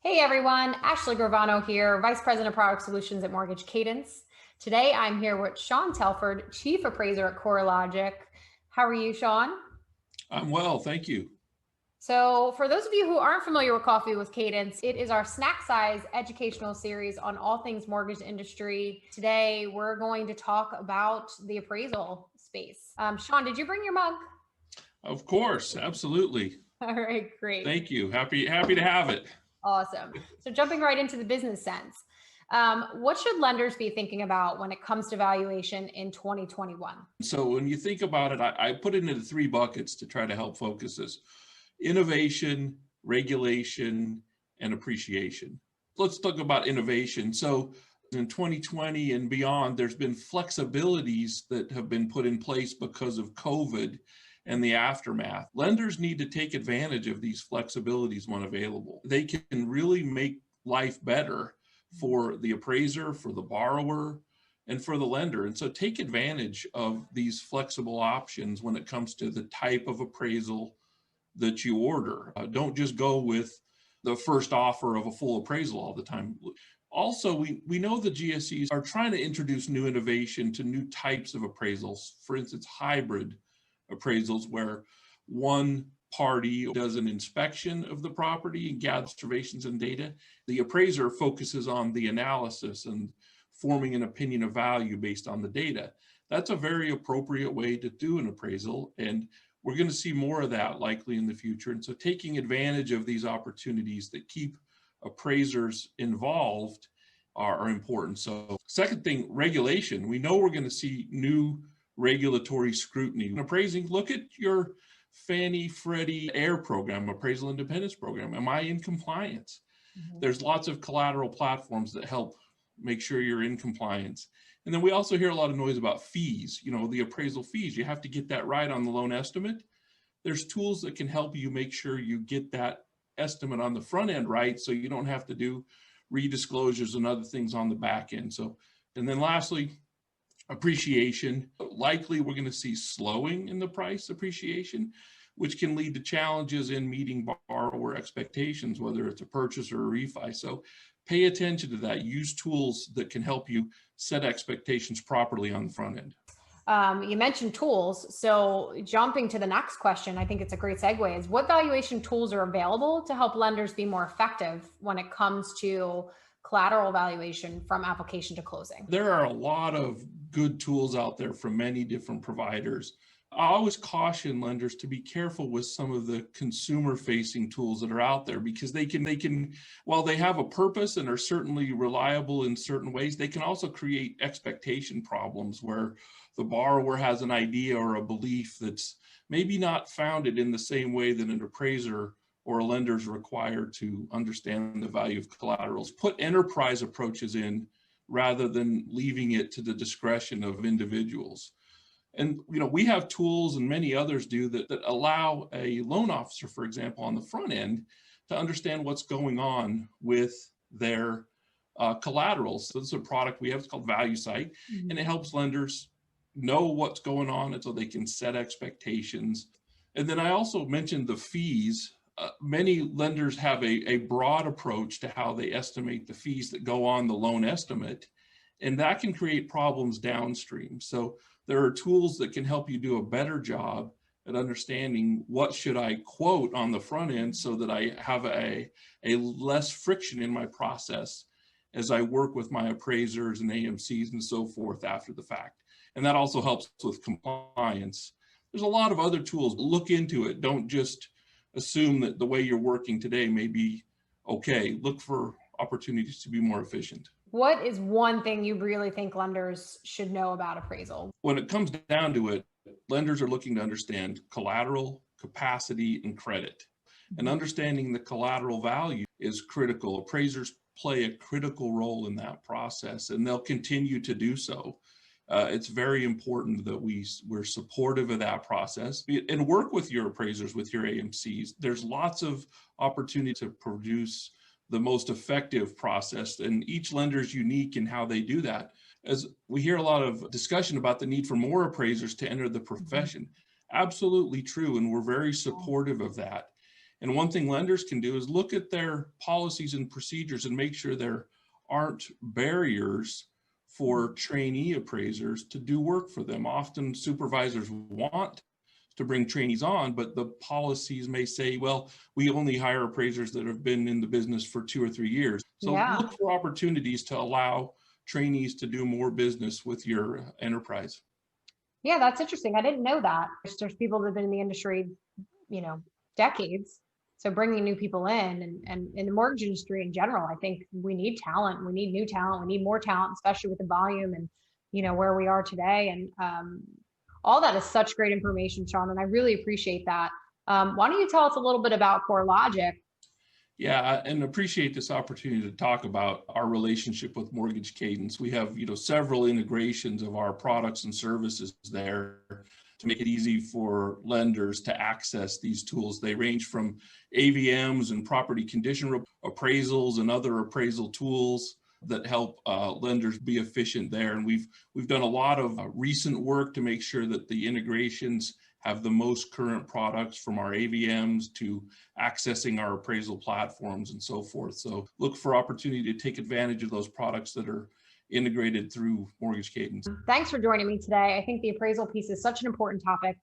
Hey everyone, Ashely Gravano here, Vice President of Product Solutions at Mortgage Cadence. Today I'm here with Shawn Telford, Chief Appraiser at CoreLogic. How are you, Shawn? I'm well, thank you. So for those of you who aren't familiar with Coffee with Cadence, it is our snack size educational series on all things mortgage industry. Today we're going to talk about the appraisal space. Shawn, did you bring your mug? Of course, absolutely. All right, great. Thank you. Happy to have it. Awesome. So jumping right into the business sense, what should lenders be thinking about when it comes to valuation in 2021? So when you think about it, I put it into three buckets to try to help focus this: innovation, regulation, and appreciation. Let's talk about innovation. So in 2020 and beyond, there's been flexibilities that have been put in place because of COVID and the aftermath. Lenders need to take advantage of these flexibilities when available. They can really make life better for the appraiser, for the borrower, and for the lender. And so take advantage of these flexible options when it comes to the type of appraisal that you order. Don't just go with the first offer of a full appraisal all the time. Also, we know the GSEs are trying to introduce new innovation to new types of appraisals. For instance, hybrid appraisals where one party does an inspection of the property and gathers observations and data. The appraiser focuses on the analysis and forming an opinion of value based on the data. That's a very appropriate way to do an appraisal, and we're going to see more of that likely in the future. And so taking advantage of these opportunities that keep appraisers involved are important. So second thing, regulation. We know we're going to see new regulatory scrutiny. In appraising, look at your Fannie Freddie AIR program, appraisal independence program. Am I in compliance? There's lots of collateral platforms that help make sure you're in compliance. And then we also hear a lot of noise about fees, the appraisal fees. You have to get that right on the loan estimate. There's tools that can help you make sure you get that estimate on the front end right, so you don't have to do redisclosures and other things on the back end. So, and then lastly, appreciation. Likely we're going to see slowing in the price appreciation, which can lead to challenges in meeting borrower expectations, whether it's a purchase or a refi. So pay attention to that. Use tools that can help you set expectations properly on the front end. You mentioned tools. So jumping to the next question, I think it's a great segue, is what valuation tools are available to help lenders be more effective when it comes to collateral valuation from application to closing? There are a lot of good tools out there from many different providers. I always caution lenders to be careful with some of the consumer-facing tools that are out there, because they can, while they have a purpose and are certainly reliable in certain ways, they can also create expectation problems where the borrower has an idea or a belief that's maybe not founded in the same way that an appraiser or a lender is required to understand the value of collaterals. Put enterprise approaches in rather than leaving it to the discretion of individuals. And we have tools, and many others do, that allow a loan officer, for example, on the front end to understand what's going on with their collaterals. So this is a product we have, it's called Valuation, and it helps lenders know what's going on, and so they can set expectations. And then I also mentioned the fees. Many lenders have a broad approach to how they estimate the fees that go on the loan estimate, and that can create problems downstream. So there are tools that can help you do a better job at understanding what should I quote on the front end so that I have a less friction in my process as I work with my appraisers and AMCs and so forth after the fact. And that also helps with compliance. There's a lot of other tools. Look into it. Don't just assume that the way you're working today may be okay. Look for opportunities to be more efficient. What is one thing you really think lenders should know about appraisal? When it comes down to it, lenders are looking to understand collateral, capacity, and credit. And understanding the collateral value is critical. Appraisers play a critical role in that process, and they'll continue to do so. It's very important that we're supportive of that process and work with your appraisers, with your AMCs. There's lots of opportunity to produce the most effective process, and each lender is unique in how they do that. As we hear a lot of discussion about the need for more appraisers to enter the profession, absolutely true, and we're very supportive of that. And one thing lenders can do is look at their policies and procedures and make sure there aren't barriers for trainee appraisers to do work for them. Often supervisors want to bring trainees on, but the policies may say, well, we only hire appraisers that have been in the business for 2 or 3 years. So look for opportunities to allow trainees to do more business with your enterprise. Yeah, that's interesting. I didn't know that. There's people that have been in the industry, decades. So bringing new people and in the mortgage industry in general, I think we need talent. We need new talent. We need more talent, especially with the volume and, where we are today. And all that is such great information, Shawn, and I really appreciate that. Why don't you tell us a little bit about CoreLogic? Yeah, and appreciate this opportunity to talk about our relationship with Mortgage Cadence. We have, several integrations of our products and services there to make it easy for lenders to access these tools. They range from AVMs and property condition appraisals and other appraisal tools that help lenders be efficient there. And we've done a lot of recent work to make sure that the integrations have the most current products, from our AVMs to accessing our appraisal platforms and so forth. So look for opportunity to take advantage of those products that are integrated through Mortgage Cadence. Thanks for joining me today. I think the appraisal piece is such an important topic,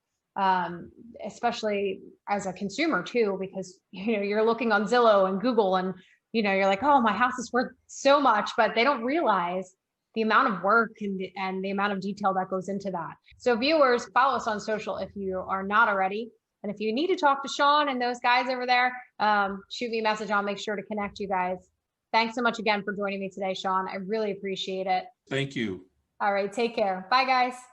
especially as a consumer too, because you're looking on Zillow and Google and you're like, oh, my house is worth so much, but they don't realize the amount of work and the amount of detail that goes into that. So viewers, follow us on social if you are not already. And if you need to talk to Shawn and those guys over there, shoot me a message. I'll make sure to connect you guys. Thanks so much again for joining me today, Shawn. I really appreciate it. Thank you. All right, take care. Bye, guys.